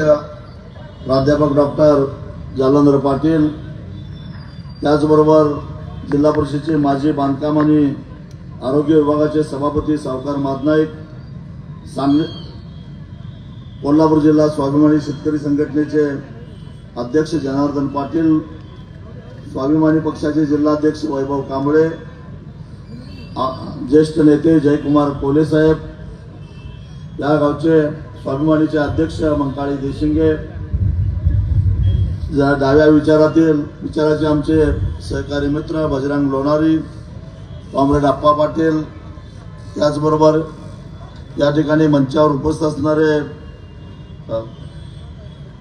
प्राध्यापक डॉक्टर जालंधर पाटील, त्याचबरोबर जिल्हा परिषदेचे माजी बांधकाम आणि आरोग्य विभागाचे सभापती सावकार मादनाईक, कोल्हापूर जिल्हा स्वाभिमानी शेतकरी संघटनेचे अध्यक्ष जनार्दन पाटील, स्वाभिमानी पक्षाचे जिल्हाध्यक्ष वैभव कांबळे, ज्येष्ठ नेते जयकुमार कोले साहेब, या गावचे स्वाभिमानीचे अध्यक्ष मंकाळी देशिंगे, डाव्या विचाराचे आमचे सहकारी मित्र बजरंग लोणारी, कॉम्रेड अप्पा पाटील, त्याचबरोबर या ठिकाणी मंचावर उपस्थित असणारे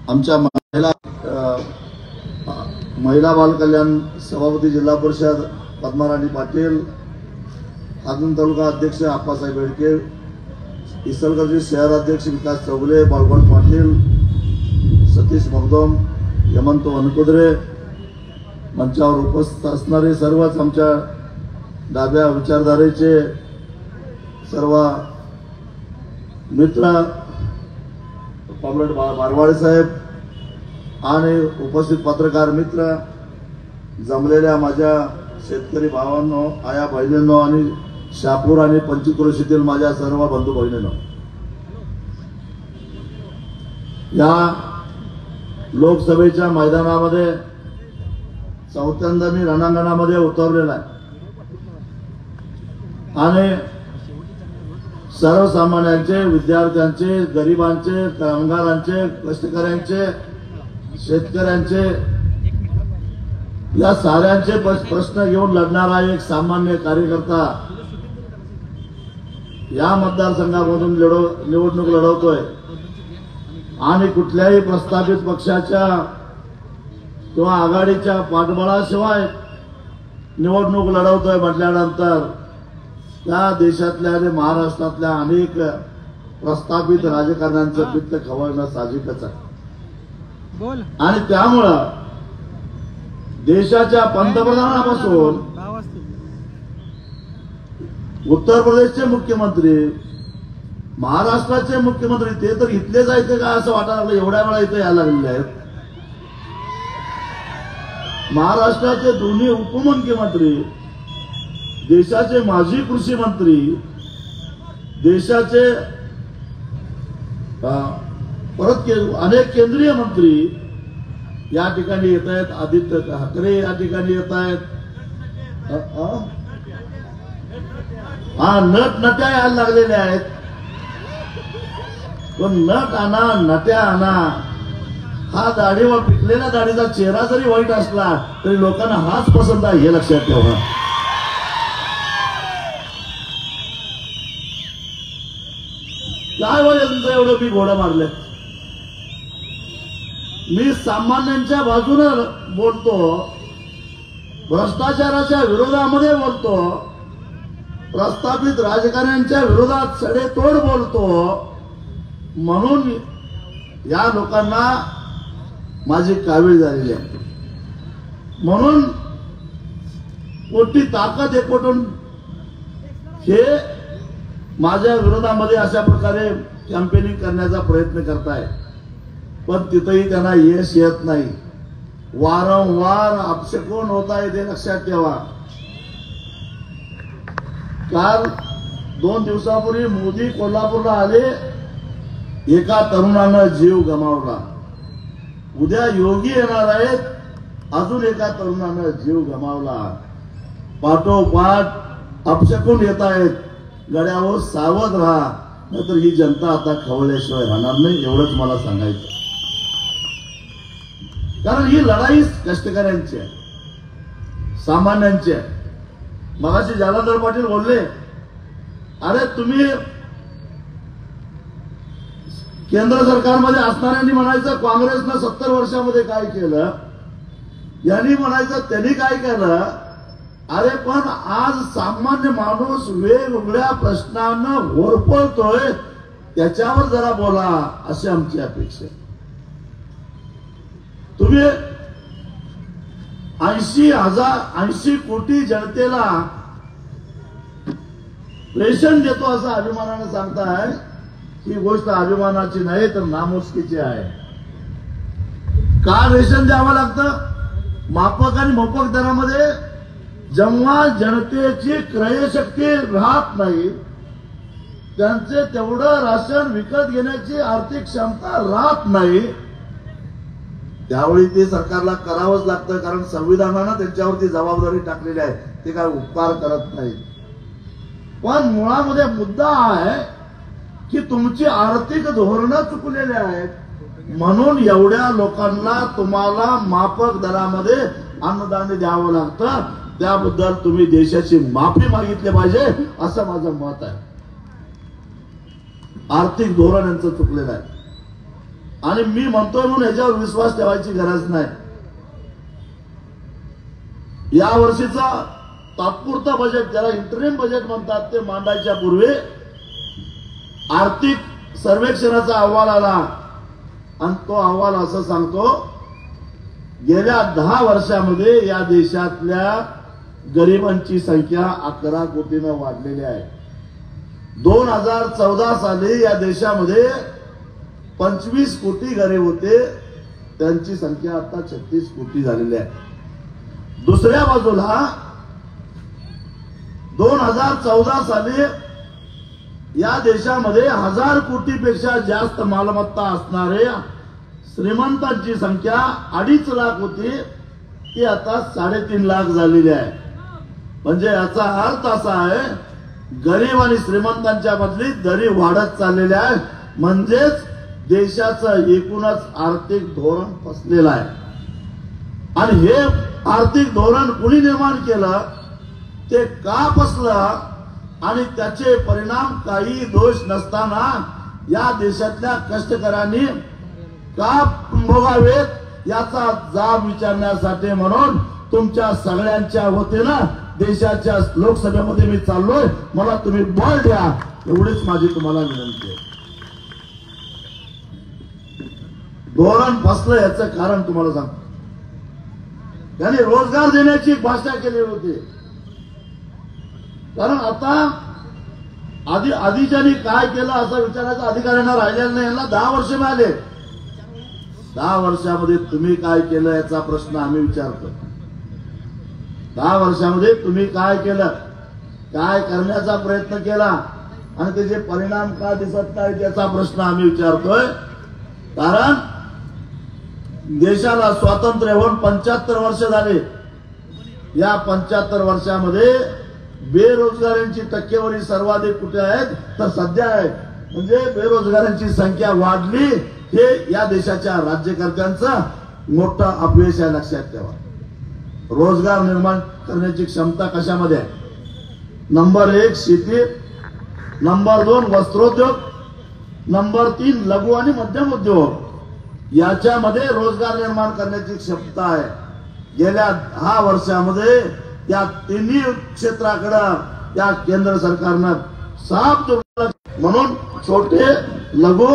आमच्या महिला बाल कल्याण सभापती जिल्हा परिषद पद्माराणी पाटील, हातून तालुका अध्यक्ष आप्पासाहेब बेडके, इसलगरचे शहर अध्यक्ष विकास चौगले, बाळगोंड पाटील, सतीश मगदोम, यमंत वनकुद्रे, मंचावर उपस्थित असणारे सर्वच आमच्या डाव्या विचारधारेचे सर्व मित्र, कॉम्रेड बारवाळे साहेब आणि उपस्थित पत्रकार मित्र, जमलेल्या माझ्या शेतकरी भावांनो, आया बहिणींनो आणि शहापूर आणि पंचक्रोशीतील माझ्या सर्व बंधू बहिणींनो, या लोकसभेच्या मैदानामध्ये चौथ्यांदा मी रणांगणामध्ये उतरलेला आहे आणि सर्वसामान्यांचे, विद्यार्थ्यांचे, गरिबांचे, कामगारांचे, कष्टकऱ्यांचे, शेतकऱ्यांचे, या साऱ्यांचे प्रश्न घेऊन लढणारा एक सामान्य कार्यकर्ता या मतदारसंघामधून निवडणूक लढवतोय आणि कुठल्याही प्रस्थापित पक्षाच्या किंवा आघाडीच्या पाठबळाशिवाय निवडणूक लढवतोय म्हटल्यानंतर त्या देशातल्या आणि महाराष्ट्रातल्या अनेक प्रस्थापित राजकारण्यांचं पित्त खवळणं साहजिकच आहे आणि त्यामुळं देशाच्या पंतप्रधानापासून उत्तर प्रदेशचे मुख्यमंत्री, महाराष्ट्राचे मुख्यमंत्री, ते तर इथले जायचे का असं वाटायला लागलं, एवढ्या वेळा इथे यायला लागलेले आहेत. महाराष्ट्राचे दोन्ही उपमुख्यमंत्री, देशाचे माजी कृषी मंत्री, देशाचे परत अनेक केंद्रीय मंत्री या ठिकाणी येत आहेत. आदित्य ठाकरे या ठिकाणी येत आहेत. नट नट्या यायला लागलेल्या आहेत. पण नट आणा, नट्या आणा, हा दाढीवर पिकलेल्या दाढीचा चेहरा जरी वाईट असला तरी लोकांना हाच पसंत आहे, हे लक्षात ठेवा. काय वय तुमचं एवढं मी घोडं मारले? मी सामान्यांच्या बाजूने बोलतो, भ्रष्टाचाराच्या विरोधामध्ये बोलतो, प्रस्थापित राजकारण्यांच्या विरोधात सडेतोड बोलतो. म्हणून या लोकांना माझी कावीळ झालेली आहे. म्हणून मोठी ताकद एकवटून हे माझ्या विरोधामध्ये अशा प्रकारे कॅम्पेनिंग करण्याचा प्रयत्न करताय. पण तिथेही त्यांना यश येत नाही. वारंवार अपशकुन होत आहे, ते लक्षात ठेवा. काल 2 दिवसापूर्वी मोदी कोल्हापूरला आले, एका तरुणानं जीव गमावला. उद्या योगी येणार आहेत, अजून एका तरुणानं जीव गमावला. पाठोपाठ अपशकुन येत आहेत. गड्यावर सावध राहा, नाहीतर ही जनता आता खवळल्याशिवाय राहणार नाही, एवढंच मला सांगायचं. कारण ही लढाई कष्टकऱ्यांची आहे, सामान्यांची आहे. मगाशी जालंधर पाटील बोलले, अरे तुम्ही केंद्र सरकारमध्ये असणाऱ्यांनी म्हणायचं काँग्रेसनं 70 वर्षामध्ये काय केलं, यांनी म्हणायचं त्यांनी काय केलं. अरे पण आज सामान्य माणूस वेगवेगळ्या प्रश्नांना होरपळतोय, त्याच्यावर जरा बोला, अशी आमची अपेक्षा. तुम्ही 80 कोटी जनतेला रेशन देतो असं अभिमानाने सांगताय, ही गोष्ट अभिमानाची नाही तर नामुष्कीची आहे. का रेशन द्यावं लागतं? माफक आणि मोफक दरामध्ये जेव्हा जनतेची क्रयशक्ती राहत नाही, त्यांचे तेवढं राशन विकत घेण्याची आर्थिक क्षमता राहत नाही, त्यावेळी ते सरकारला करावंच लागतं. कारण संविधानानं त्यांच्यावरती जबाबदारी टाकलेली आहे. ते काय उपकार करत नाही. पण मुळामध्ये मुद्दा आहे की तुमची आर्थिक धोरणं चुकलेली आहेत, म्हणून एवढ्या लोकांना तुम्हाला माफक दरामध्ये अन्नधान्य द्यावं लागतं. त्याबद्दल तुम्ही देशाची माफी मागितली पाहिजे, असं माझं मत आहे. आर्थिक धोरण यांचं चुकलेलं आहे आणि मी म्हणतोय म्हणून याच्यावर विश्वास ठेवायची गरज नाही. या वर्षीचा तात्पुरता बजेट, ज्याला इंटरिम बजेट म्हणतात, ते मांडायच्या पूर्वी आर्थिक सर्वेक्षणाचा अहवाल आला आणि तो अहवाल असं सांगतो, गेल्या 10 वर्षामध्ये या देशातल्या गरिबांची संख्या 11 कोटीनं वाढलेली आहे. 2014 साली या देशामध्ये 25 कोटी गरीब होते, त्यांची संख्या आता 36 कोटी झालेली आहे. दुसऱ्या बाजूला 2014 साली या देशामध्ये 1000 कोटीपेक्षा जास्त मालमत्ता असणारे श्रीमंतांची संख्या 2.5 लाख होती, ती आता 3.5 लाख झालेली आहे. म्हणजे याचा अर्थ असा आहे, गरीब आणि श्रीमंतांच्या मधली दरी वाढत चाललेली आहे. म्हणजेच देशाचं एकूणच आर्थिक धोरण फसलेलं आहे. आणि हे आर्थिक धोरण कुणी निर्माण केलं, ते का फसलं आणि त्याचे परिणाम काही दोष नसताना या देशातल्या कष्टकऱ्यांनी का भोगावेत, याचा जाब विचारण्यासाठी म्हणून तुमच्या सगळ्यांच्या वतीनं देशाच्या लोकसभेमध्ये मी चाललोय. मला तुम्ही बळ द्या, एवढीच माझी तुम्हाला विनंती आहे. धोरण फसलं याचं कारण तुम्हाला सांगतो. त्यांनी रोजगार देण्याची भाषा केली होती. कारण आता आधीच्यानी काय केलं असं विचारायचा अधिकाऱ्यांना राहिलेला नाही. यांना 10 वर्ष मिळाले. 10 वर्षामध्ये तुम्ही काय केलं याचा प्रश्न आम्ही विचारतो. 10 वर्षामध्ये तुम्ही काय केलं, काय करण्याचा प्रयत्न केला आणि त्याचे परिणाम का दिसत नाही याचा प्रश्न आम्ही विचारतोय. कारण देशाला स्वातंत्र्य होऊन 75 वर्ष झाले. या 75 वर्षामध्ये बेरोजगारांची टक्केवारी सर्वाधिक कुठे आहेत, तर सध्या आहे. म्हणजे बेरोजगारांची संख्या वाढली, हे या देशाच्या राज्यकर्त्यांचं मोठं अपयश आहे, लक्षात ठेवा. रोजगार निर्माण करण्याची क्षमता कशामध्ये आहे? नंबर 1 शेती, नंबर 2 वस्त्रोद्योग, नंबर 3 लघु आणि मध्यम उद्योग. याच्यामध्ये रोजगार निर्माण करण्याची क्षमता आहे. गेल्या 10 वर्षामध्ये या तिन्ही क्षेत्राकडे या केंद्र सरकारनं साफ दुर्लक्ष, म्हणून छोटे लघु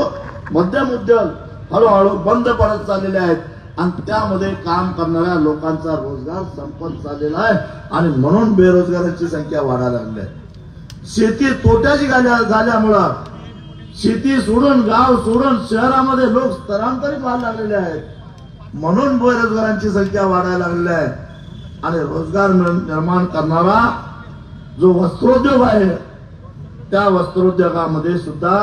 मध्यम उद्योग हळूहळू बंद पडत चाललेले आहेत आणि त्यामध्ये काम करणाऱ्या लोकांचा रोजगार संपत चाललेला आहे आणि म्हणून बेरोजगारांची संख्या वाढायला लागली आहे. शेती तोट्याची झाल्यामुळं शेती सोडून, गाव सोडून शहरामध्ये लोक स्थलांतरित व्हायला लागलेले आहेत, म्हणून बेरोजगारांची संख्या वाढायला लागलेली आहे. आणि रोजगार निर्माण करणारा जो वस्त्रोद्योग आहे, त्या वस्त्रोद्योगामध्ये सुद्धा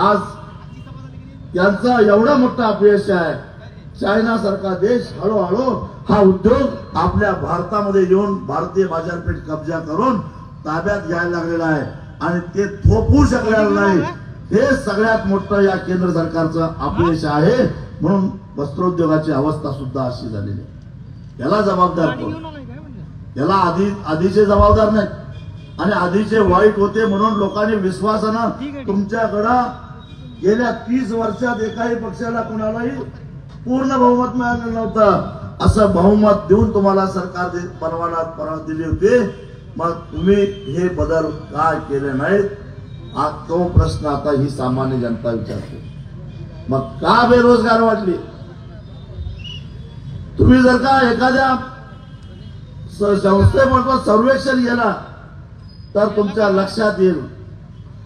आज यांचा एवढा मोठा अपयश आहे. चायना सारखा देश हळूहळू हा उद्योग आपल्या भारतामध्ये येऊन भारतीय बाजारपेठ कब्जा करून ताब्यात घ्यायला लागलेला आहे आणि ते थोपवू शकलेलं नाही. हे सगळ्यात मोठं या केंद्र सरकारचं अपयश आहे. म्हणून वस्त्रोद्योगाची अवस्था सुद्धा अशी झालेली आहे. याला जबाबदार कोण? याला आधीचे जबाबदार नाहीत आणि आधीचे वाईट होते म्हणून लोकांनी विश्वासानं तुमच्याकडं गेल्या 30 वर्षात एकाही पक्षाला कुणालाही पूर्ण बहुमत मिळालं नव्हतं. असं बहुमत देऊन तुम्हाला सरकार परवाना दिली होती. मग तुम्ही हे बदल काय केले नाहीत, हा तो प्रश्न आता ही सामान्य जनता विचारते. मग का बेरोजगार वाढली? तुम्ही जर का एखाद्या संस्थेमार्फत सर्वेक्षण केला तर तुमच्या लक्षात येईल,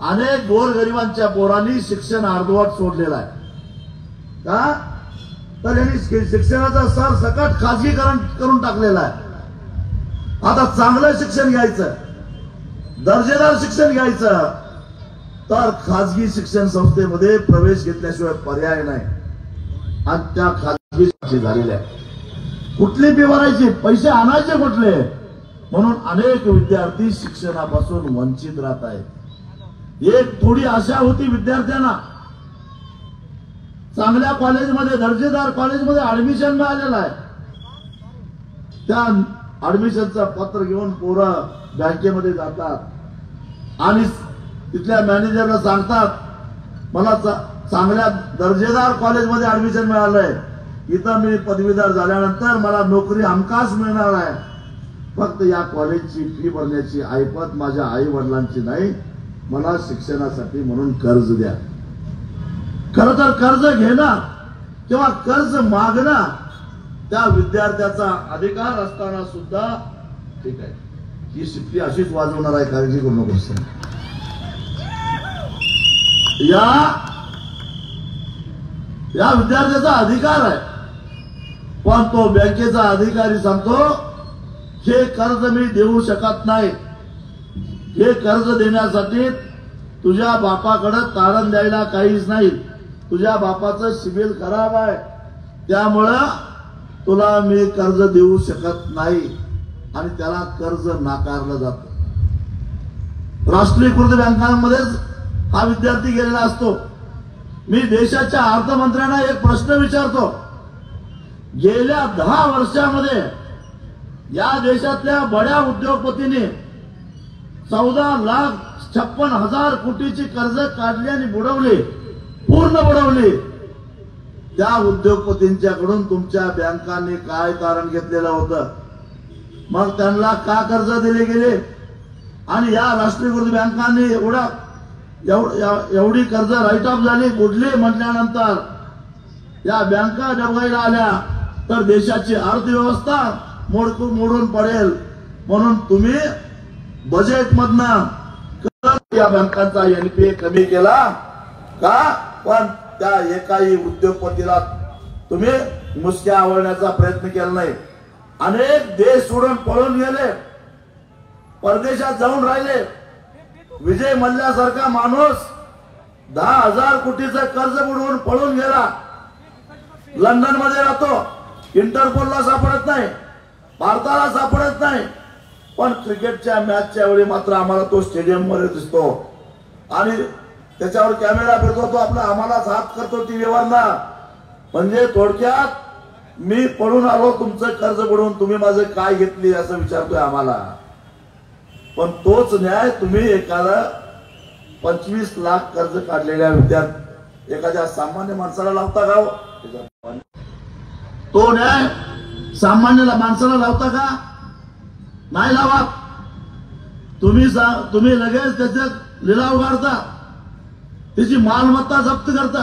अनेक गोरगरिबांच्या पोरांनी शिक्षण अर्धवट सोडलेलं आहे. का? तर यांनी शिक्षणाचा सर सकट खाजगीकरण करून टाकलेला आहे. आता चांगलं शिक्षण घ्यायचं, दर्जेदार शिक्षण घ्यायचं तर खाजगी शिक्षण संस्थेमध्ये प्रवेश घेतल्याशिवाय पर्याय नाही. आणि त्या खाजगी झालेल्या कुठली फी भरायची, पैसे आणायचे कुठले, म्हणून अनेक विद्यार्थी शिक्षणापासून वंचित राहत आहेत. एक थोडी आशा होती विद्यार्थ्यांना, चांगल्या कॉलेजमध्ये दर्जेदार कॉलेजमध्ये ऍडमिशन मिळालेलं आहे. त्या ऍडमिशनचं पत्र घेऊन पोरं बँकेमध्ये जातात आणि तिथल्या मॅनेजरला सांगतात मला चांगल्या दर्जेदार कॉलेजमध्ये ऍडमिशन मिळालंय, इथं मी पदवीधर झाल्यानंतर मला नोकरी हमखास मिळणार आहे, फक्त या कॉलेजची फी भरण्याची ऐपत माझ्या आई वडिलांची नाही, मला शिक्षणासाठी म्हणून कर्ज द्या. खर तर कर्ज घेणं किंवा कर्ज मागणं त्या विद्यार्थ्याचा अधिकार असताना सुद्धा ठीक आहे, ही शिट्टी अशीच वाजवणार आहे, काळजी करू नकोस. या विद्यार्थ्याचा अधिकार आहे, पण तो बँकेचा अधिकारी सांगतो हे कर्ज मी देऊ शकत नाही, हे कर्ज देण्यासाठी तुझ्या बापाकडे तारण द्यायला काहीच नाही, तुझ्या बापाचं सिबिल खराब आहे, त्यामुळं तुला मी कर्ज देऊ शकत नाही, आणि त्याला कर्ज नाकारलं जातं. राष्ट्रीयकृत बँकांमध्येच हा विद्यार्थी गेलेला असतो. मी देशाच्या अर्थमंत्र्यांना एक प्रश्न विचारतो, गेल्या 10 वर्षामध्ये या देशातल्या बड्या उद्योगपतींनी 14,56,000 कोटीची कर्ज काढली आणि बुडवली, पूर्ण बुडवली. त्या उद्योगपतींच्याकडून तुमच्या बँकांनी काय तारण घेतलेलं होतं, मग त्यांना का कर्ज दिले गेले? आणि या राष्ट्रीयकृत बँकांनी एवढी कर्ज राईट ऑफ झाली, बुडली म्हटल्यानंतर या बँका डबघाईला आल्या तर देशाची अर्थव्यवस्था मोडून पडेल, म्हणून तुम्ही बजेटमधनं या बँकांचा एनपीए कमी केला का? पण त्या एकाही उद्योगपतीला तुम्ही मुसक्या आवळण्याचा प्रयत्न केला नाही. अनेक देश सोडून पळून गेले, परदेशात जाऊन राहिले. विजय मल्ल्यासारखा माणूस 10,000 कोटीचं कर्ज बुडवून पळून गेला, लंडन मध्ये राहतो, इंटरपोलला सापडत नाही, भारताला सापडत नाही, पण क्रिकेटच्या मॅचच्या वेळी मात्र आम्हाला तो स्टेडियम मध्ये दिसतो आणि त्याच्यावर कॅमेरा फिरतो, तो आपला आम्हालाच हात करतो टीव्हीवरना. म्हणजे थोडक्यात मी पळून आलो तुमचं कर्ज बुडवून, तुम्ही माझं काय घेतली असं विचारतोय आम्हाला. पण तोच न्याय तुम्ही एखादा 25 लाख कर्ज काढलेल्या विद्यार्थी एखाद्या सामान्य माणसाला लावता का? तो न्याय सामान्य माणसाला लावता का? नाही लावा. तुम्ही लगेच त्याच्यात लिलाव काढता, त्याची मालमत्ता जप्त करता,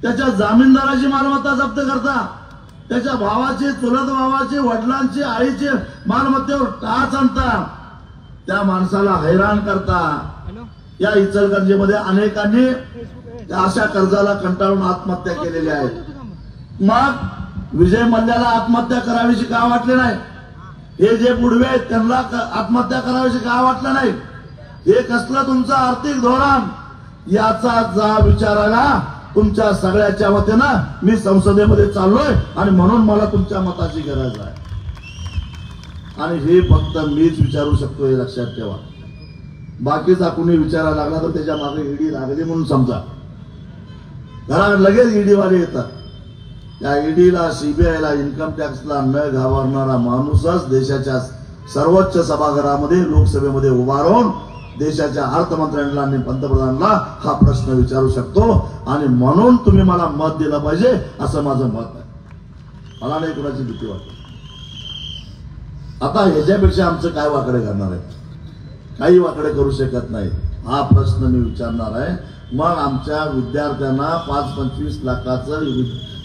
त्याच्या जामीनदाराची मालमत्ता जप्त करता, त्याच्या भावाची, चुलत भावाची, वडिलांची, आईची मालमत्तेवर टाच आणता, त्या माणसाला हैराण करता. या इचलकरंजीमध्ये अनेकांनी अशा कर्जाला कंटाळून आत्महत्या केलेल्या आहेत. मग विजय मल्ल्याला आत्महत्या करावीशी का वाटले नाही? हे जे बुडवे आहेत त्यांना आत्महत्या करावीशी का वाटलं नाही? हे कसलं तुमचं आर्थिक धोरण? याचा जा विचारायला तुमच्या सगळ्याच्या वतीनं मी संसदेमध्ये चाललोय आणि म्हणून मला तुमच्या मताची गरज आहे. आणि हे फक्त मीच विचारू शकतो, हे लक्षात ठेवा. बाकीचा कुणी विचारायला लागला तर त्याच्या मागे ईडी लागली म्हणून समजा. घरात लगेच ईडी वाले येतात. त्या ईडीला, सीबीआयला, इन्कम टॅक्सला न घाबरणारा माणूसच देशाच्या सर्वोच्च सभागृहामध्ये, लोकसभेमध्ये उभा राहून देशाच्या अर्थमंत्र्यांना आणि पंतप्रधानांना हा प्रश्न विचारू शकतो. आणि म्हणून तुम्ही मला मत दिलं पाहिजे असं माझं मत आहे. मला नाही कुणाची भीती वाटत. आता ह्याच्यापेक्षा आमचं काय वाकडे करणार आहे? काही वाकडे करू शकत नाही. हा प्रश्न मी विचारणार आहे. मग आमच्या विद्यार्थ्यांना 5-25 लाखाचं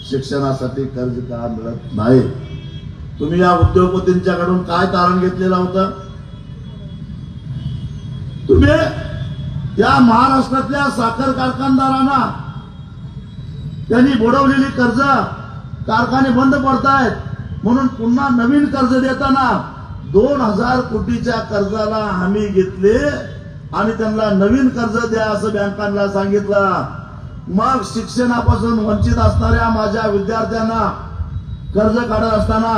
शिक्षणासाठी कर्ज का मिळत नाही? तुम्ही या उद्योगपतींच्याकडून काय तारण घेतलेलं होतं? तुम्ही या महाराष्ट्रातल्या साखर कारखानदारांना त्यांनी बुडवलेली कर्ज कारखाने बंद पडतायत, म्हणून पुन्हा नवीन कर्ज देताना 2000 कोटीच्या कर्जाला हमी घेतले आणि त्यांना नवीन कर्ज द्या असं बँकांना सांगितलं. मग शिक्षणापासून वंचित असणाऱ्या माझ्या विद्यार्थ्यांना कर्ज काढत असताना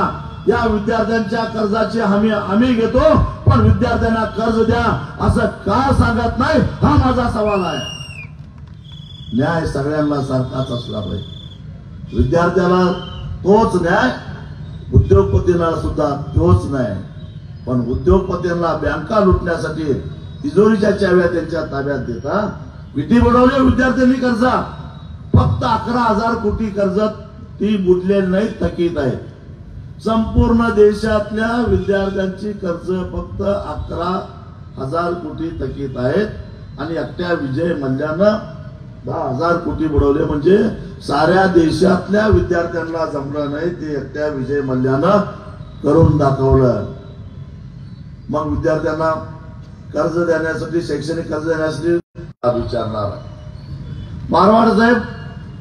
या विद्यार्थ्यांच्या कर्जाची हमी आम्ही घेतो, पण विद्यार्थ्यांना कर्ज द्या असं का सांगत नाही, हा माझा सवाल आहे. न्याय सगळ्यांना सारखाच असला पाहिजे. विद्यार्थ्याला तोच न्याय, उद्योगपतींना सुद्धा तोच न्याय. पण उद्योगपतींना बँका लुटण्यासाठी तिजोरीच्या चाव्या त्यांच्या ताब्यात देता विधी बुडवले विद्यार्थ्यांनी कर्ज. फक्त 11,000 कोटी कर्ज ती बुडलेली नाही, थकीत आहे. संपूर्ण देशातल्या विद्यार्थ्यांची कर्ज फक्त 11,000 कोटी थकीत आहेत आणि एकट्या विजय मल्ल्यानं 10,000 कोटी बुडवले. म्हणजे साऱ्या देशातल्या विद्यार्थ्यांना जमलं नाही, ते एकट्या विजय मल्ल्यानं करून दाखवलं. मग विद्यार्थ्यांना कर्ज देण्यासाठी, शैक्षणिक कर्ज देण्यासाठी विचारणार. मारवाड साहेब,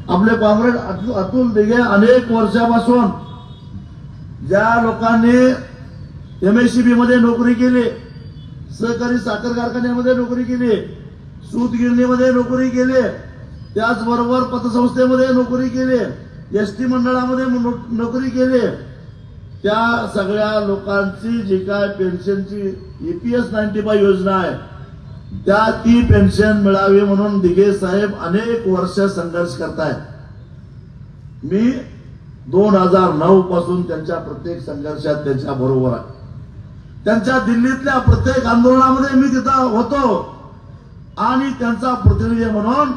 आपले काँग्रेस अतुल दिघे अनेक वर्षापासून ज्या लोकांनी MSCB मध्ये नोकरी केली, सहकारी साखर कारखान्यामध्ये नोकरी केली, सूतगिरणीमध्ये नोकरी केली, त्याचबरोबर पतसंस्थेमध्ये नोकरी केली, ST मंडळामध्ये नोकरी केली, त्या सगळ्या लोकांची जी काय पेन्शनची EPS 95 योजना आहे, त्या ती पेन्शन मिळावी म्हणून दिघे साहेब अनेक वर्ष संघर्ष करतायत. मी 2009 पासून त्यांच्या प्रत्येक संघर्षात त्यांच्या बरोबर आहे. त्यांच्या दिल्लीतल्या प्रत्येक आंदोलनामध्ये मी तिथं होतो आणि त्यांचा प्रतिनिधी म्हणून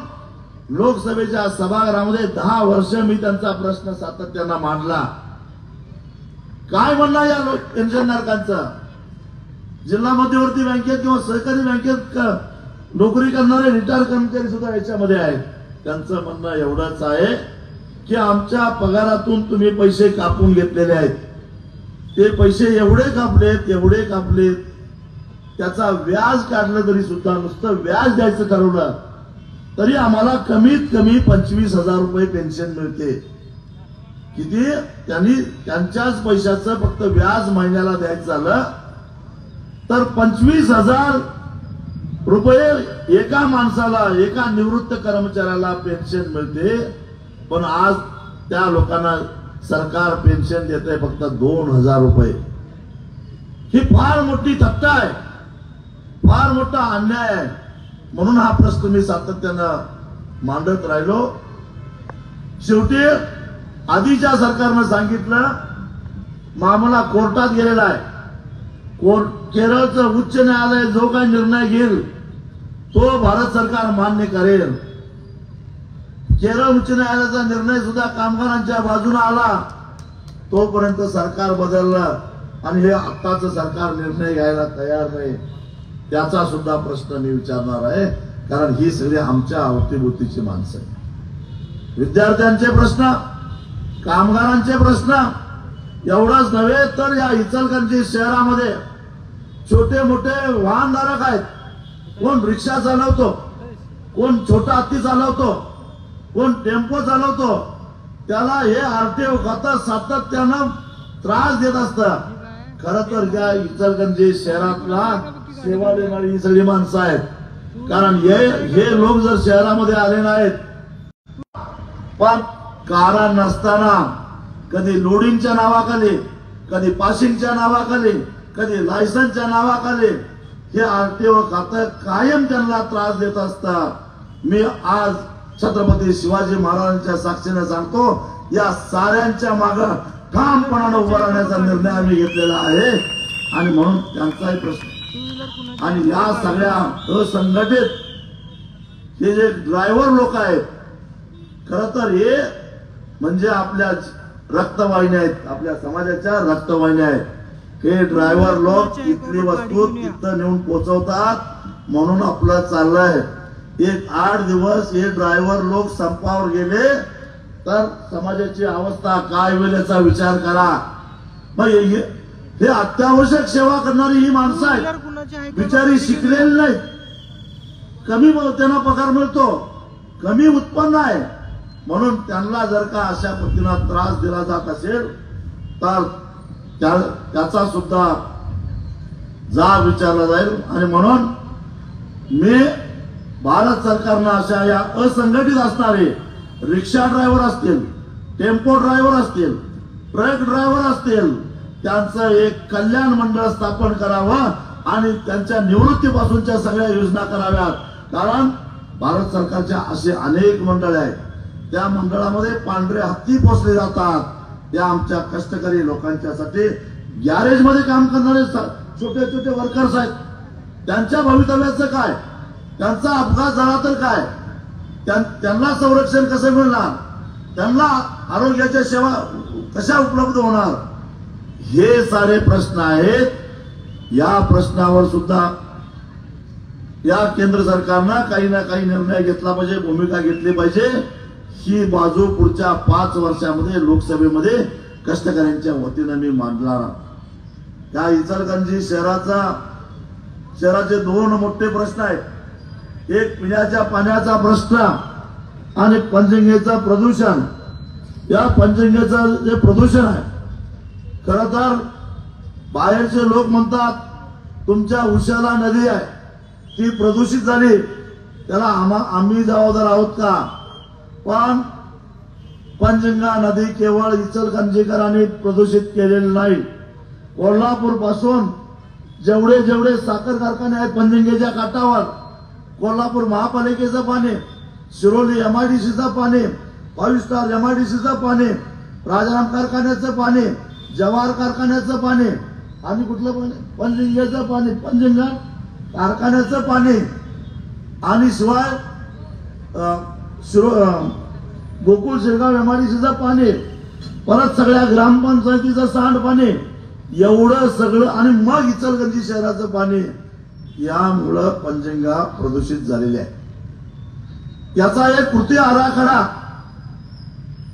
लोकसभेच्या सभागृहामध्ये 10 वर्ष मी त्यांचा प्रश्न सातत्यानं मांडला. काय म्हणणं या पेन्शनधारकांचं? जिल्हा मध्यवर्ती बँकेत किंवा सहकारी बँकेत नोकरी करणारे रिटायर कर्मचारी सुद्धा याच्यामध्ये आहेत. त्यांचं म्हणणं एवढंच आहे की आमच्या पगारातून तुम्ही पैसे कापून घेतलेले आहेत, ते पैसे एवढे कापलेत, त्याचा व्याज काढलं तरी सुद्धा, नुसतं व्याज द्यायचं ठरवलं तरी आम्हाला कमीत कमी 25,000 रुपये पेन्शन मिळते. किती? त्यांनी त्यांच्याच पैशाचं फक्त व्याज महिन्याला द्यायचं झालं तर 25,000 रुपये एका माणसाला, एका निवृत्त कर्मचाऱ्याला पेन्शन मिळते. पण आज त्या लोकांना सरकार पेन्शन देते फक्त 2,000 रुपये. ही फार मोठी थट्टा आहे, फार मोठा अन्याय आहे. म्हणून हा प्रश्न मी सातत्यानं मांडत राहिलो. शेवटी आधीच्या सरकारनं सांगितलं, मामला कोर्टात गेलेला आहे. केरळचं उच्च न्यायालय जो काही निर्णय घेईल तो भारत सरकार मान्य करेल. केरळ उच्च न्यायालयाचा निर्णय सुद्धा कामगारांच्या बाजूने आला, तोपर्यंत सरकार बदललं आणि हे आत्ताचं सरकार निर्णय घ्यायला तयार नाही. त्याचा सुद्धा प्रश्न मी विचारणार आहे, कारण ही सगळी आमच्या अवतीभोवतीची माणसं आहेत. विद्यार्थ्यांचे प्रश्न, कामगारांचे प्रश्न एवढंच नव्हे तर या इचलकरंजी शहरामध्ये छोटे मोठे वाहनधारक आहेत. कोण रिक्षा चालवतो, कोण छोटा हत्ती चालवतो, कोण टेम्पो चालवतो, त्याला हे RTO खातं सातत्यानं त्रास देत असतं. खरं तर त्या इचलकरंजी शहरातला सेवा देणारी ही सगळी माणसं आहेत. कारण हे लोक जर शहरामध्ये आले नाहीत, पण कारण नसताना कधी लोडिंगच्या नावाखाली, कधी पासिंगच्या नावाखाली, कधी लायसन्सच्या नावाखाली हे RTO खातं कायम त्यांना त्रास देत असतात. मी आज छत्रपती शिवाजी महाराजांच्या साक्षीने सांगतो, या साऱ्यांच्या मागे ठामपणाने उभा राहण्याचा निर्णय आम्ही घेतलेला आहे. आणि म्हणून त्यांचाही प्रश्न, आणि या सगळ्या असंघटित हे जे ड्रायव्हर लोक आहेत, खरं तर हे म्हणजे आपल्या रक्तवाहिन्या आहेत, आपल्या समाजाच्या रक्तवाहिन्या आहेत. हे ड्रायव्हर लोक इथली वस्तू तिथं नेऊन पोहोचवतात. म्हणून आपलं चाललंय एक 8 दिवस हे ड्रायव्हर लोक संपावर गेले तर समाजाची अवस्था काय होईल याचा विचार करा. मग हे अत्यावश्यक सेवा करणारी ही माणसं आहेत, बिचारी शिकलेली नाहीत, कमी त्यांना पगार मिळतो, कमी उत्पन्न आहे, म्हणून त्यांना जर का अशा पद्धतीनं त्रास दिला जात असेल तर त्याचा सुद्धा जाब विचारला जाईल। आणि म्हणून मी भारत सरकारनं अशा या असंघटित असणारे रिक्षा ड्रायव्हर असतील, टेम्पो ड्रायव्हर असतील, ट्रक ड्रायव्हर असतील, त्यांचं एक कल्याण मंडळ स्थापन करावं आणि त्यांच्या निवृत्तीपासूनच्या सगळ्या योजना कराव्यात। कारण भारत सरकारच्या असे अनेक मंडळ आहेत, त्या मंडळामध्ये पांढरे हत्ती पोचले जातात। त्या आमच्या कष्टकरी लोकांच्यासाठी गॅरेजमध्ये काम करणारे छोटे छोटे वर्कर्स आहेत, त्यांच्या भवितव्याचं काय, त्यांचा अपघात झाला तर काय, त्यांना संरक्षण कसं मिळणार, त्यांना आरोग्याच्या सेवा कशा उपलब्ध होणार, हे सारे प्रश्न आहेत। या प्रश्नावर सुद्धा या केंद्र सरकारनं काही ना काही निर्णय घेतला पाहिजे, भूमिका घेतली पाहिजे। ही बाजू पुढच्या 5 वर्षामध्ये लोकसभेमध्ये कष्टकऱ्यांच्या वतीनं मी मांडणार। त्या इचलकरंजी शहराचे 2 मोठे प्रश्न आहेत, एक पिण्याच्या पाण्याचा प्रश्न आणि पंचगंगेचं प्रदूषण। या पंचगंगेचं जे प्रदूषण आहे, खरं तर बाहेरचे लोक म्हणतात तुमच्या उशाला नदी आहे ती प्रदूषित झाली, त्याला आम्ही जबाबदार आहोत का? पण पंचगंगा नदी केवळ इचलकरंजीकरांनी प्रदूषित केलेली नाही। कोल्हापूर पासून जेवढे जेवढे साखर कारखाने आहेत पंचगंगेच्या काठावर, कोल्हापूर महापालिकेचं पाणी, शिरोली MIDCचं पाणी, 5 स्टार MIDCचं पाणी, राजाराम कारखान्याचं पाणी, जवाहर कारखान्याचं पाणी आणि कुठलं पाणी, पंचगंगेचं पाणी, पंचगंगा कारखान्याचं पाणी आणि शिवाय गोकुळ शिरगाव MIDCचं पाणी, परत सगळ्या ग्रामपंचायतीचं सांडपाणी, एवढं सगळं आणि मग इचलकरंजी शहराचं पाणी, यामुळं पंचगंगा प्रदूषित झालेली आहे। याचा एक कृती आराखडा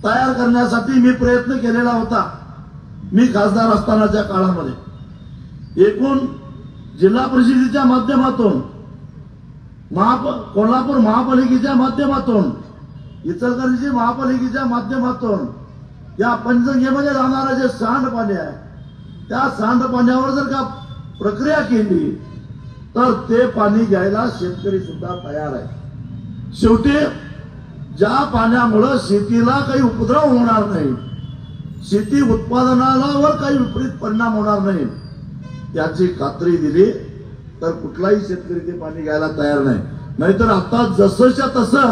तयार करण्यासाठी मी प्रयत्न केलेला होता। मी खासदार असतानाच्या काळामध्ये एकूण जिल्हा परिषदेच्या माध्यमातून, कोल्हापूर महापालिकेच्या माध्यमातून, इचलकरंजी महापालिकेच्या माध्यमातून या पंचगंगेमध्ये जाणारं जे सांडपाणी आहे, त्या सांडपाण्यावर जर का प्रक्रिया केली तर ते पाणी घ्यायला शेतकरी सुद्धा तयार आहे। शेवटी ज्या पाण्यामुळे शेतीला काही उपद्रव होणार नाही, शेती उत्पादनावर काही विपरीत परिणाम होणार नाही, याची खात्री दिली तर कुठलाही शेतकरी ते पाणी घ्यायला तयार नाही। नाहीतर आता जसंच्या तसं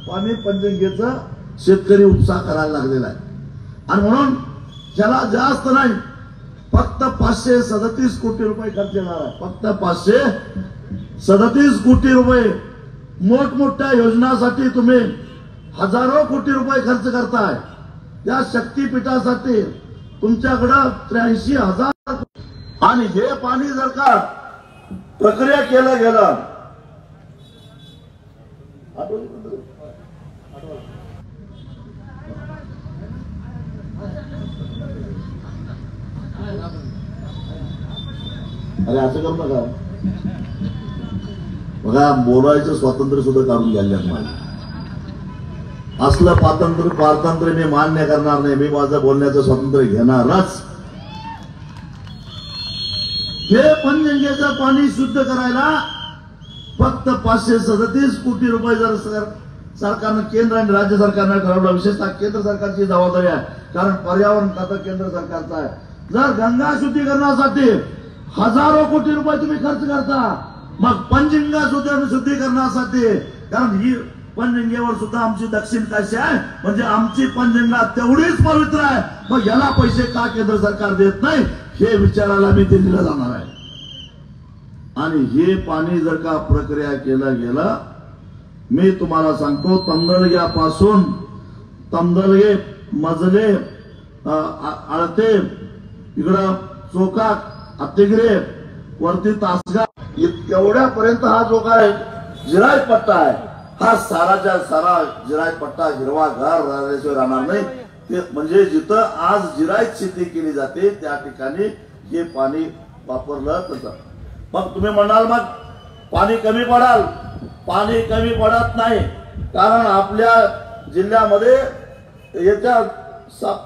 पाणी पंचगंगेचं शेतकरी उपसा करायला लागलेला आहे। आणि म्हणून ज्याला जास्त नाही, फक्त 537 कोटी रुपये खर्च येणार आहे, फक्त 537 कोटी रुपये मोठमोठ्या योजनासाठी तुम्ही हजारो कोटी रुपये खर्च करताय। त्या शक्तीपीठासाठी तुमच्याकडं 83,000 आणि हे पाणी जर का प्रक्रिया केलं गेलं, अरे असं करू नका बघा, बोलायचं स्वातंत्र्य सुद्धा काढून घ्यायला मला असलं पारतंत्र्य मी मान्य करणार नाही। मी माझं बोलण्याचं स्वातंत्र्य घेणारच। हे पंचगंगेचं पाणी शुद्ध करायला फक्त 537 कोटी रुपये जर सरकारनं, केंद्र आणि राज्य सरकारनं ठरवलं, विशेषतः केंद्र सरकारची जबाबदारी आहे, कारण पर्यावरण खातं केंद्र सरकारचं आहे। जर गंगा शुद्धीकरणासाठी हजारो कोटी रुपये तुम्ही खर्च करता, मग पंचगंगा शुद्धीकरणासाठी, कारण ही पंचगंगेवर सुद्धा आमची दक्षिण काशी आहे, म्हणजे आमची पंचगंगा तेवढीच पवित्र आहे, मग याला पैसे का केंद्र सरकार देत नाही, हे विचारायला मी दिल्लीला जाणार आहे। आणि हे पाणी जर का प्रक्रिया केलं गेलं, मी तुम्हाला सांगतो, तमदलग्यापासून तमदलगे, मजले, आळते, इकडं चोकाक, अतिग्रे, वरती तासगाव, एवढ्यापर्यंत हा जो काय जिरायत पट्टा आहे, हा साराच्या सारा जिरायत पट्टा हिरवागार राहिल्याशिवाय राहणार नाही। ते म्हणजे जिथं आज जिरायत शेती केली जाते त्या ठिकाणी हे पाणी वापरलं जातं। मग तुम्ही म्हणाल मग पाणी कमी पडाल, पाणी कमी पडत नाही, कारण आपल्या जिल्ह्यामध्ये येत्या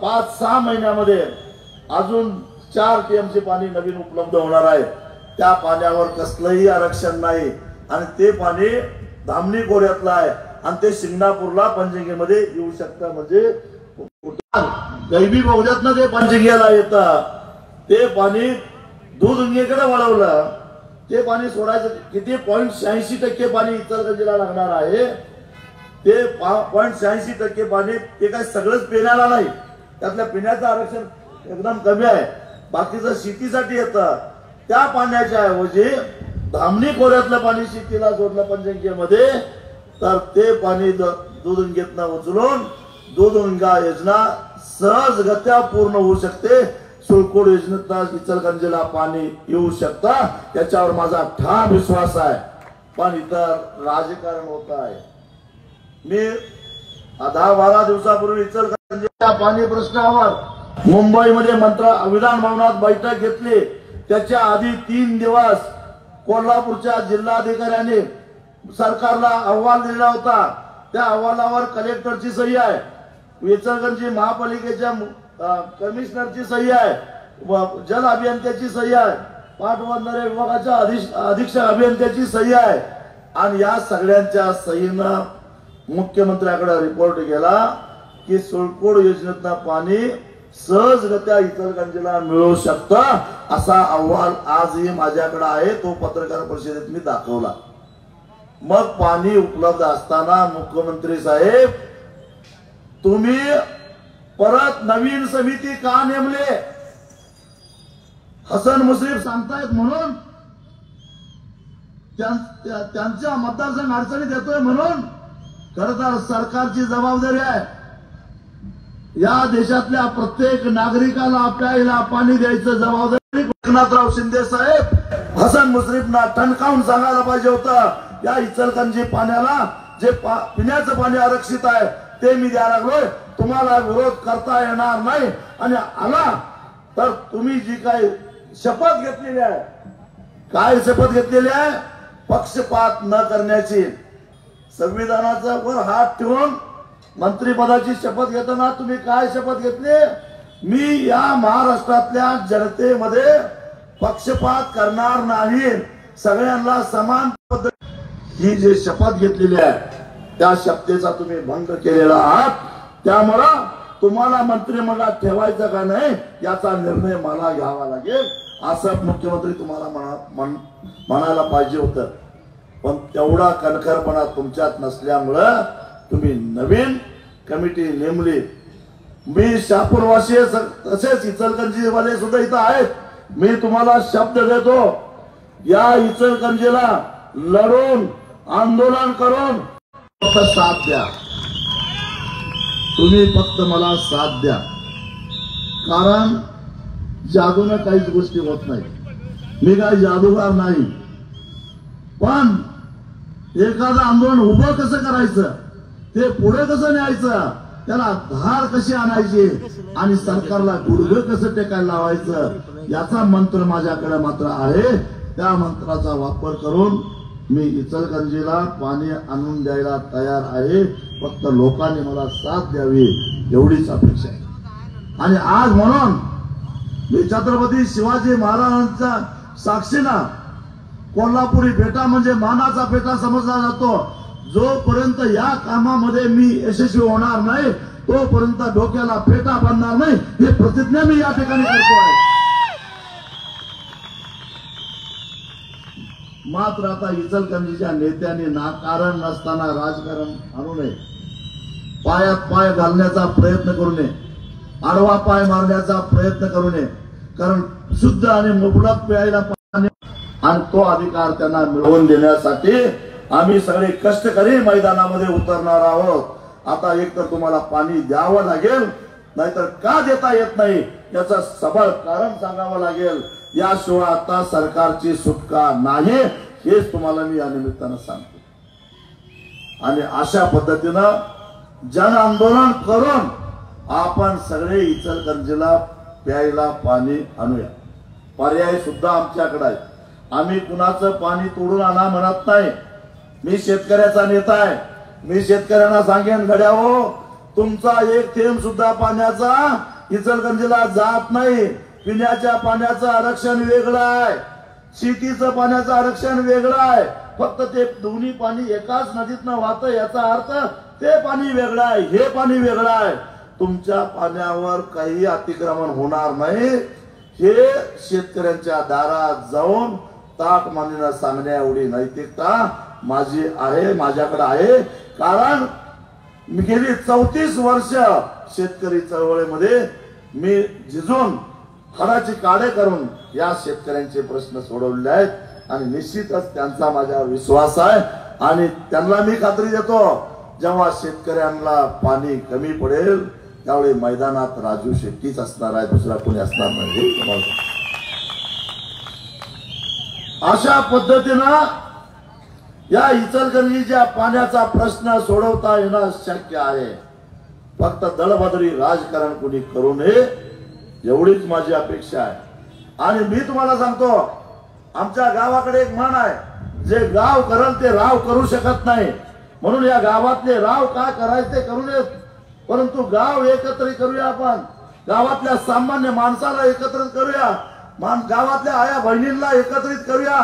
5-6 महिन्यामध्ये अजून 4 TMC पाणी नवीन उपलब्ध होणार आहे। त्या पाण्यावर कसलंही आरक्षण नाही आणि ते पाणी धामणी खोऱ्यातलं आहे आणि ते शिंगणापूरला पंचगंगेमध्ये येऊ शकतं। म्हणजे गैबी बोगद्यातनं ते पंचगंगेला येतं। ते पाणी दूधगंगेकडे वळवलं, ते पाणी सोडायचं किती 0.86% पाणी इचलकरंजीला लागणार आहे। ते 0.86% पाणी ते काय सगळंच पिण्याला नाही, त्यातल्या पिण्याचं आरक्षण एकदम कमी आहे, बाकीचं शेतीसाठी येतं। त्या पाण्याच्या ऐवजी धामणी खोऱ्यातलं पाणी शेतीला सोडलं पंचगंगेमध्ये, तर ते पाणी दूधगंगेतनं उचलून दूधगंगा योजना सहजगत्या पूर्ण होऊ शकते। सुळकोड योजनेतनं इचलकरंजीला पाणी येऊ शकतं, त्याच्यावर माझा ठाम विश्वास आहे। पण इतर राजकारण होत आहे। मी 10-12 दिवसापूर्वी इचलकरंजीच्या पाणी प्रश्नावर मुंबईमध्ये विधान भवनात बैठक घेतली। त्याच्या आधी 3 दिवस कोल्हापूरच्या जिल्हाधिकाऱ्यांनी सरकारला अहवाल दिला होता। त्या अहवालावर कलेक्टरची सही आहे, इचलकरंजी महापालिकेच्या कमिशनरची सही आहे, जल अभियंत्याची सही आहे, पाटबंधारे विभागाच्या अधीक्षक अभियंत्याची सही आहे आणि या सगळ्यांच्या सहीनं मुख्यमंत्र्याकडे रिपोर्ट गेला की सुळकोड योजनेतनं पाणी सहजगत्या इचलकरंजीला मिळू शकतं। असा अहवाल आजही माझ्याकडे आहे, तो पत्रकार परिषदेत मी दाखवला। मग पाणी उपलब्ध असताना मुख्यमंत्री साहेब तुम्ही परत नवीन समिती का नेमले? हसन मुश्रीफ सांगतायत म्हणून, त्यांच्या मतदारसंघ अडचणीत येतोय म्हणून? खरं तर सरकारची जबाबदारी आहे या देशातल्या प्रत्येक नागरिकाला प्यायला पाणी द्यायचं जबाबदारी एकनाथराव शिंदे साहेब हसन मुश्रीफना ठणकावून सांगायला पाहिजे होतं। या इचलकरंजी पाण्याला जे पिण्याचं पाणी आरक्षित आहे ते मी द्यायला लागलोय, तुम्हाला विरोध करता येणार नाही आणि आला तर तुम्ही जी काय शपथ घेतलेली आहे, काय शपथ घेतलेली आहे? पक्षपात न करण्याची। संविधानाचा वर हात ठेवून मंत्रिपदाची शपथ घेताना तुम्ही काय शपथ घेतली? मी या महाराष्ट्रातल्या जनतेमध्ये पक्षपात करणार नाही, सगळ्यांना समान पद्धत, ही जी शपथ घेतलेली आहे त्या शपथेचा तुम्ही भंग केलेला आहात। त्यामुळं तुम्हाला मंत्रिमंडळात ठेवायचं का नाही याचा निर्णय मला घ्यावा लागेल, असं मुख्यमंत्री तुम्हाला म्हणायला पाहिजे होतं। पण तेवढा कणखरपणा तुमच्यात नसल्यामुळं तुम्ही नवीन कमिटी नेमली। मी शहापूरवासी तसेच इचलकरंजीवाले सुद्धा इथं आहेत। मी तुम्हाला शब्द देतो, या इचलकरंजीला लढून आंदोलन करून फक्त साथ द्या, तुम्ही फक्त मला साथ द्या, कारण जादूने काहीच गोष्टी होत नाही, मी काय जादूगार नाही। पण एखादं आंदोलन उभं कसं करायचं, ते पुढे कसं न्यायचं, त्याला धार कशी आणायची आणि सरकारला गुडघं कसं टेकायला लावायचं, याचा मंत्र माझ्याकडे मात्र आहे। त्या मंत्राचा वापर करून मी इचलकरंजीला पाणी आणून द्यायला तयार आहे, फक्त लोकांनी मला साथ द्यावी एवढीच अपेक्षा आहे। आणि आज म्हणून मी छत्रपती शिवाजी महाराजांच्या साक्षीनं कोल्हापुरी फेटा म्हणजे मानाचा फेटा समजला जातो। जोपर्यंत या कामामध्ये मी यशस्वी होणार नाही तोपर्यंत डोक्याला फेटा बांधणार नाही, ही प्रतिज्ञा मी या ठिकाणी करतो आहे। मात्र आता इचलकरंजीच्या नेत्यांनी नाकारण नसताना राजकारण आणू नये, पायात पाय घालण्याचा प्रयत्न करू नये, आडवा पाय मारण्याचा प्रयत्न करू नये, कारण शुद्ध आणि मुबलक प्यायला पाणी आणि तो अधिकार त्यांना मिळवून देण्यासाठी आम्ही सगळे कष्टकरी मैदानामध्ये उतरणार आहोत। आता एक तर तुम्हाला पाणी द्यावं लागेल, नाहीतर का देता येत नाही याचं सबळ कारण सांगावं लागेल, याशिवाय आता सरकारची सुटका नाही, हेच तुम्हाला मी या निमित्तानं सांगतो। आणि अशा पद्धतीनं जन आंदोलन करून आपण सगळे इचलकरंजीला प्यायला पाणी आणूया। पर्याय सुद्धा आमच्याकडे आहे, आम्ही कुणाचं पाणी तोडून आणा म्हणत नाही। मी शेतकऱ्याचा नेता आहे, मी शेतकऱ्यांना सांगेन, घड्या हो, तुमचा एक थेंब सुद्धा पाण्याचा इचलकरंजीला जात नाही. पिण्याच्या पाण्याचं आरक्षण वेगळं आहे, शेतीचं पाण्याचं आरक्षण वेगळं आहे. फक्त ते दोन्ही पाणी एकाच नदीतनं वाहतं, याचा अर्थ ते पाणी वेगळं आहे, हे पाणी वेगळं आहे. तुमच्या पाण्यावर काही अतिक्रमण होणार नाही, हे शेतकऱ्यांच्या दारात जाऊन ताट मानेनं सांगण्या एवढी नैतिकता माझी आहे, माझ्याकडे आहे. कारण मी गेली 34 वर्ष शेतकरी चळवळीमध्ये मी झिजून हाडाची काढे करून या शेतकऱ्यांचे प्रश्न सोडवले आहेत आणि निश्चितच त्यांचा माझ्यावर विश्वास आहे. आणि त्यांना मी खात्री देतो, जेव्हा शेतकऱ्यांना पाणी कमी पडेल त्यावेळी मैदानात राजू शेट्टीच असणार आहे, दुसरा कोणी असणार नाही. अशा पद्धतीनं या इचलकरंजीच्या पाण्याचा प्रश्न सोडवता येणं शक्य आहे. फक्त दळबदरी राजकारण कोणी करू नये एवढीच माझी अपेक्षा आहे. आणि मी तुम्हाला सांगतो, आमच्या गावाकडे एक म्हण आहे, जे गाव करल ते राव करू शकत नाही. म्हणून या गावातले राव काय करायचे करू नयेत, परंतु गाव एकत्रित करूया. आपण गावातल्या सामान्य माणसाला एकत्रित करूया, गावातल्या आया बहिणींना एकत्रित करूया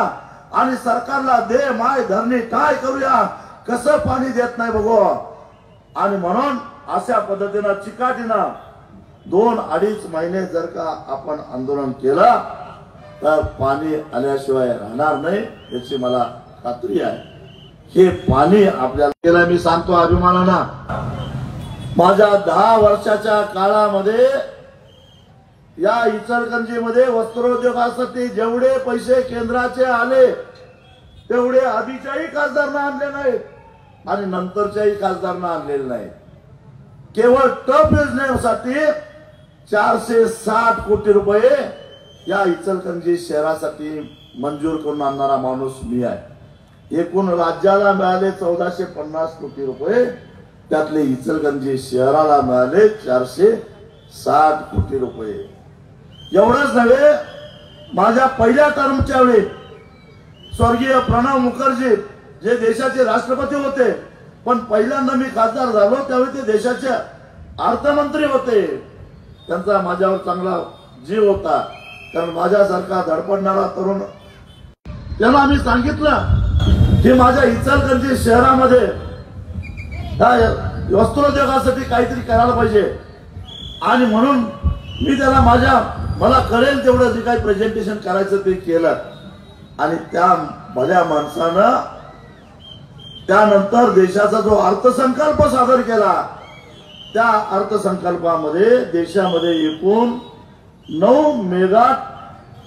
आणि सरकारला दे माय धरणी काय करूया, कसं पाणी देत नाही बघू. आणि म्हणून अशा पद्धतीनं चिकाटीनं 2-2.5 महिने जर का आपण आंदोलन केलं तर पाणी आल्याशिवाय राहणार नाही, याची मला खात्री आहे. हे पाणी आपल्याला केलं. मी सांगतो अभिमानानं, माझ्या 10 वर्षाच्या काळामध्ये या इचलकरंजीमध्ये वस्त्रोद्योगासाठी जेवढे पैसे केंद्राचे आले तेवढे आधीच्याही खासदारांना आणले नाहीत आणि नंतरच्याही खासदारांना आणलेले नाही. केवळ टप योजनेसाठी 460 कोटी रुपये या इचलकरंजी शहरासाठी मंजूर करून आणणारा माणूस मी आहे. एकूण राज्याला मिळाले 1450 कोटी रुपये, त्यातले इचलकरंजी शहराला मिळाले 460 कोटी रुपये. एवढंच नव्हे, माझ्या पहिल्या टर्मच्या वेळी स्वर्गीय प्रणव मुखर्जी जे देशाचे राष्ट्रपती होते, पण पहिल्यांदा मी खासदार झालो त्यावेळी ते देशाचे अर्थमंत्री होते. त्यांचा माझ्यावर चांगला जीव होता, कारण माझ्यासारखा धडपडणारा तरुण, त्याला आम्ही सांगितलं की माझ्या इचलकरंजी शहरामध्ये वस्त्रोद्योगासाठी काहीतरी करायला पाहिजे. आणि म्हणून मी त्याला मला कळेल तेवढं जे काही प्रेझेंटेशन करायचं ते केलं. आणि त्या भल्या माणसानं त्यानंतर देशाचा जो अर्थसंकल्प सादर केला, त्या अर्थसंकल्पामध्ये देशामध्ये एकूण 9 मेगा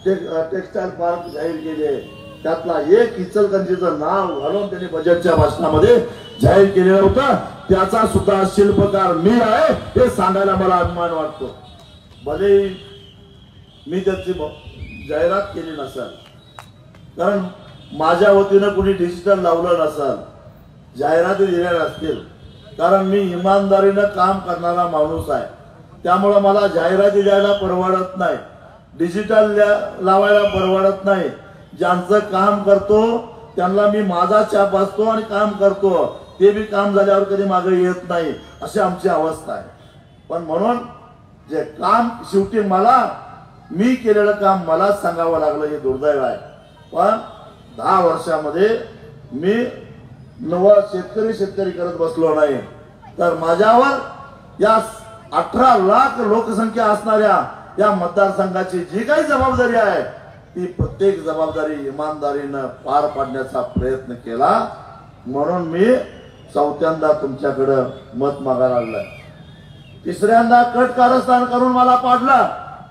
टेक्सटाईल पार्क जाहीर केले. त्यातला एक इचलकरंजीचं नाव घालून त्यांनी बजेटच्या भाषणामध्ये जाहीर केलेलं होतं. त्याचा सुद्धा शिल्पकार मी आहे, हे सांगायला मला अभिमान वाटतो. भले मी त्याची जाहिरात केली नसेल, कारण माझ्या वतीनं कुणी डिजिटल लावलं नसेल, जाहिराती दिल्या नसतील, कारण मी इमानदारीनं काम करणारा माणूस आहे. त्यामुळे मला जाहिराती द्यायला परवडत नाही, डिजिटल लावायला परवडत नाही. ज्यांचं काम करतो त्यांना मी माझा छाप असतो आणि काम करतो, ते बी काम झाल्यावर कधी मागे येत नाही, अशी आमची अवस्था आहे. पण म्हणून जे काम शेवटी मी केलेलं काम मलाच सांगावं लागलं, हे दुर्दैव आहे. पण 10 वर्षामध्ये मी नवा शेतकरी करत बसलो नाही, तर माझ्यावर या 18 लाख लोकसंख्या असणाऱ्या या मतदारसंघाची जी काही जबाबदारी आहे ती प्रत्येक जबाबदारी इमानदारीनं पार पाडण्याचा प्रयत्न केला. म्हणून मी 4थ्यांदा तुमच्याकडे मत मागायला लागलाय. 3ऱ्यांदा कट कारस्थान करून मला पाडला.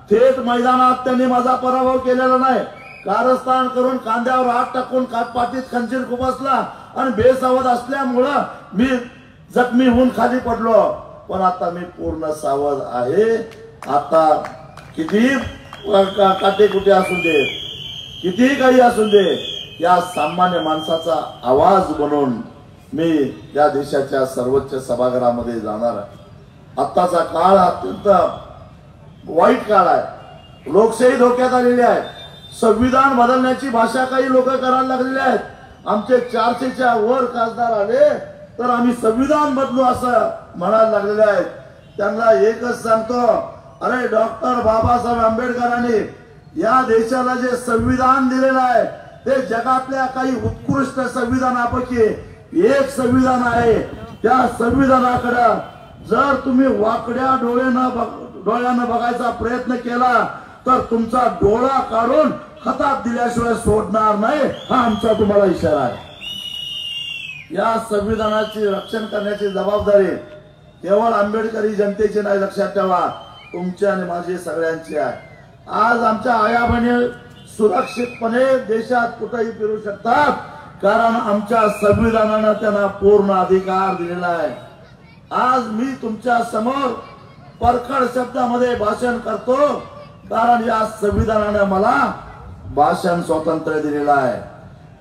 थेट मैदानात त्यांनी माझा पराभव केलेला नाही. कारस्थान करून कांद्यावर हात टाकून पाठीत खंजीर खुपसला आणि बेसावध असल्यामुळं मी जखमी होऊन खाली पडलो. पण आता मी पूर्ण सावध आहे. आता किती काटेकुटे असू दे, किती काही असू दे, या सामान्य माणसाचा आवाज बनून मी या देशाच्या सर्वोच्च सभागृहामध्ये जाणार आहे. आत्ताचा काळ अत्यंत वाईट काळ आहे. लोकशाही धोक्यात आलेली आहे. संविधान बदलण्याची भाषा काही लोक करायला लागलेले आहेत. आमचे 400च्या वर खासदार आले तर आम्ही संविधान बदलू असं म्हणायला लागलेले आहेत. त्यांना एकच सांगतो, अरे डॉक्टर बाबासाहेब आंबेडकरांनी या देशाला जे संविधान दिलेलं आहे ते जगातल्या काही उत्कृष्ट संविधानापैकी एक संविधान आहे. त्या संविधानाकडे जर तुम्ही वाकड्या डोळ्यानं बघायचा प्रयत्न केला तर तुमचा डोळा काढून हातात दिल्याशिवाय सोडणार नाही, हा आमचा तुम्हाला इशारा आहे. या संविधानाचे रक्षण करण्याची जबाबदारी केवळ आंबेडकरी जनतेची नाही, लक्षात ठेवा, तुमची आणि माझी सगळ्यांची आहे. आज आमच्या आया बहिणी सुरक्षितपणे देशात कुठेही फिरू शकतात, कारण आमच्या संविधानानं त्यांना पूर्ण अधिकार दिलेला आहे. आज मी तुमच्या समोर परखड शब्दामध्ये भाषण करतो, कारण या संविधानाने मला भाषण स्वातंत्र्य दिलेलं आहे.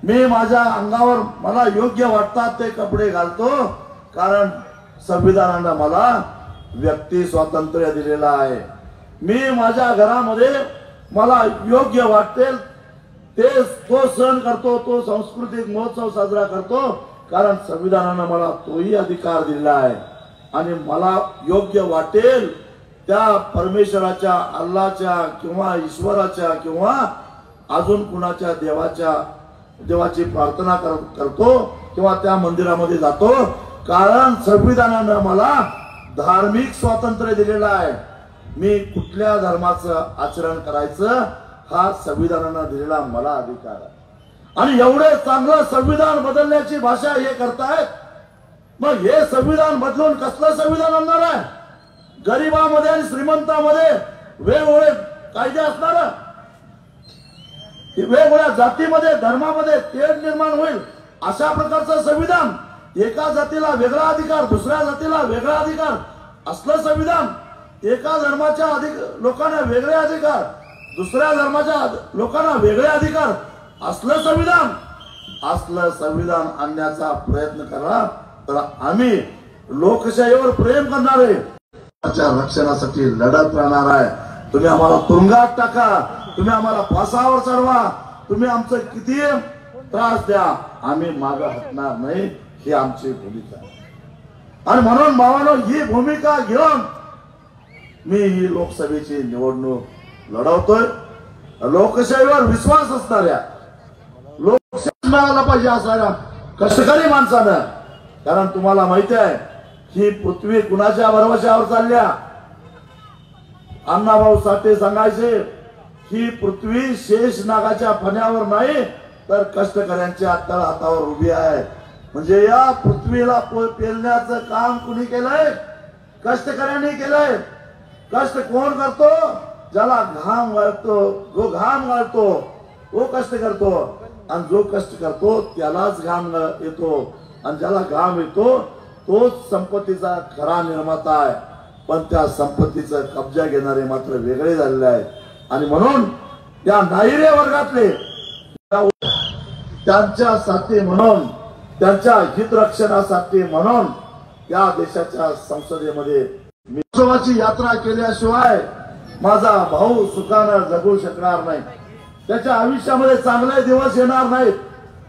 मी माझ्या अंगावर मला योग्य वाटतात ते कपडे घालतो, कारण संविधानाने मला व्यक्ती स्वातंत्र्य दिलेलं आहे. मी माझ्या घरामध्ये मला योग्य वाटेल तो सण करतो, तो सांस्कृतिक महोत्सव साजरा करतो, कारण संविधानाने मला तोही अधिकार दिलेला आहे. आणि मला योग्य वाटेल त्या परमेश्वराच्या, अल्लाच्या किंवा ईश्वराच्या किंवा अजून कुणाच्या देवाची प्रार्थना करतो किंवा त्या मंदिरामध्ये जातो, कारण संविधानानं मला धार्मिक स्वातंत्र्य दिलेलं आहे. मी कुठल्या धर्माचं आचरण करायचं हा संविधानानं दिलेला मला अधिकार आहे. आणि एवढे चांगलं संविधान बदलण्याची भाषा हे करतायत, मग हे संविधान बदलून कसलं संविधान आणणार आहे? गरिबामध्ये आणि श्रीमंतामध्ये वेगवेगळे कायदे असणार, वेगवेगळ्या जातीमध्ये धर्मामध्ये तेढ निर्माण होईल अशा प्रकारचं संविधान, एका जातीला वेगळा अधिकार, दुसऱ्या जातीला वेगळा अधिकार असलं संविधान, एका धर्माच्या लोकांना वेगळे अधिकार, दुसऱ्या धर्माच्या लोकांना वेगळे अधिकार असलं संविधान आणण्याचा प्रयत्न करा, तर आम्ही लोकशाहीवर प्रेम करणारे रक्षणासाठी लढत राहणार आहे. तुम्ही आम्हाला तुरुंगात टाका, तुम्ही आम्हाला फासावर चढवा, तुम्ही आमचं किती त्रास द्या, आम्ही मागे हटणार नाही, ही आमची भूमिका आहे. आणि म्हणून भावांनो, ही भूमिका घेऊन मी ही लोकसभेची निवडणूक लढवतोय. लोकशाहीवर विश्वास असणाऱ्या, लोकशाही मिळायला पाहिजे असणाऱ्या कष्टकरी माणसानं, कारण तुम्हाला माहिती आहे ही पृथ्वी कुणाच्या भरवशावर चालल्या. अण्णाभाऊ साठे सांगायचे, ही पृथ्वी शेष नागाच्या फण्यावर नाही तर कष्टकऱ्यांच्या तळहातावर उभी आहे. म्हणजे या पृथ्वीला पेलण्याचं काम कुणी केलंय? कष्टकऱ्यांनी केलंय. कष्ट कोण करतो? ज्याला घाम गाळतो, जो घाम गाळतो तो कष्ट करतो, आणि जो कष्ट करतो त्यालाच घाम येतो, आणि ज्याला घाम येतो तोच संपत्तीचा खरा निर्माता आहे. पण त्या संपत्तीचा कब्जा घेणारे मात्र वेगळे झालेले आहेत. आणि म्हणून त्या नाहीरे वर्गातले त्यांच्यासाठी म्हणून, त्यांच्या हितरक्षणासाठी म्हणून या देशाच्या संसदेमध्ये उत्सवाची यात्रा केल्याशिवाय माझा भाऊ सुखानं जगू शकणार नाही, त्याच्या आयुष्यामध्ये चांगले दिवस येणार नाहीत.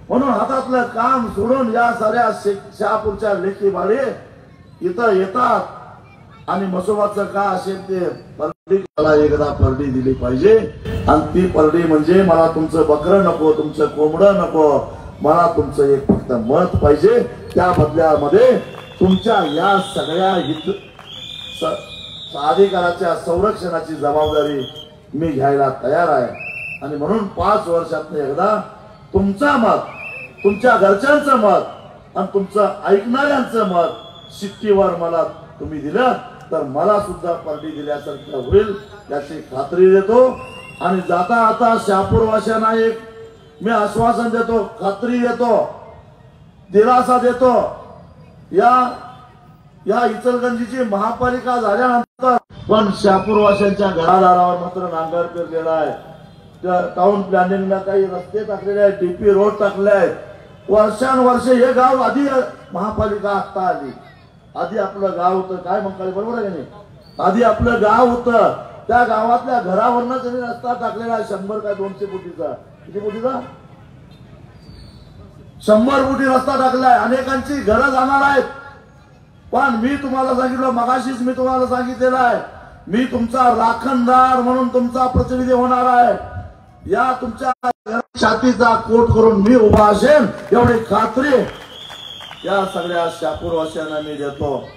म्हणून हातातलं काम सोडून या साऱ्या शहापूरच्या लेखी बाळे इथं येतात आणि मसोबाचं का असेल ते परडीला एकदा परडी दिली पाहिजे. आणि ती परडी म्हणजे मला तुमचं बकरं नको, तुमचं कोंबडं नको, मला तुमचं एक फक्त मत पाहिजे. त्या बदल्यामध्ये तुमच्या या सगळ्या अधिकाराच्या संरक्षणाची जबाबदारी मी घ्यायला तयार आहे. आणि म्हणून 5 वर्षात एकदा तुमचं मत, तुमच्या घरच्यांचं मत आणि तुमचं ऐकणाऱ्यांचं मत शिट्टीवर मला तुम्ही दिलं तर मला सुद्धा परडी दिल्यासारखं होईल याची खात्री देतो. आणि जाता आता शहापूरवासियांना एक मी आश्वासन देतो, खात्री देतो, दिलासा देतो. या इचलकरंजीची महापालिका झाल्यानंतर पण शहापूरवासियांच्या घरादारावर मात्र नांगर पेरलेला आहे. टाउन प्लॅनिंगला काही रस्ते टाकलेले आहेत, डीपी रोड टाकले आहेत. वर्षानुवर्षे हे गाव आधी महापालिका आता आली, आधी आपलं गाव होतं, काय म्हणताय बरोबर आहे नाही, आधी आपलं गाव होतं, त्या गावातल्या घरावरनं त्यांनी रस्ता टाकलेला आहे 100 काय 200 फुटीचा. किती फुटीचा? 100 कोटी रस्ता टाकलाय, अनेकांची घरं जाणार आहेत. पण मी तुम्हाला सांगितलं, मगाशीच मी तुम्हाला सांगितलेलं आहे, मी तुमचा राखणदार म्हणून तुमचा प्रतिनिधी होणार आहे. या तुमच्या छातीचा कोट करून मी उभा असेन एवढी खात्री या सगळ्या शहापूरवासियांना मी देतो.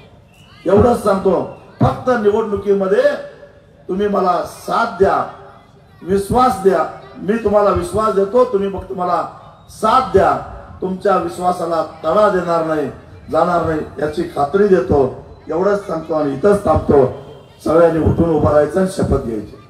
एवढंच सांगतो, फक्त निवडणुकीमध्ये तुम्ही मला साथ द्या, विश्वास द्या. मी तुम्हाला विश्वास देतो, तुम्ही फक्त मला साथ द्या. तुमच्या विश्वासाला तडा देणार नाही, जाणार नाही याची खात्री देतो. एवढंच सांगतो आणि इथंच थांबतो. सगळ्यांनी उठून उभं राहायचं आणि शपथ घ्यायची.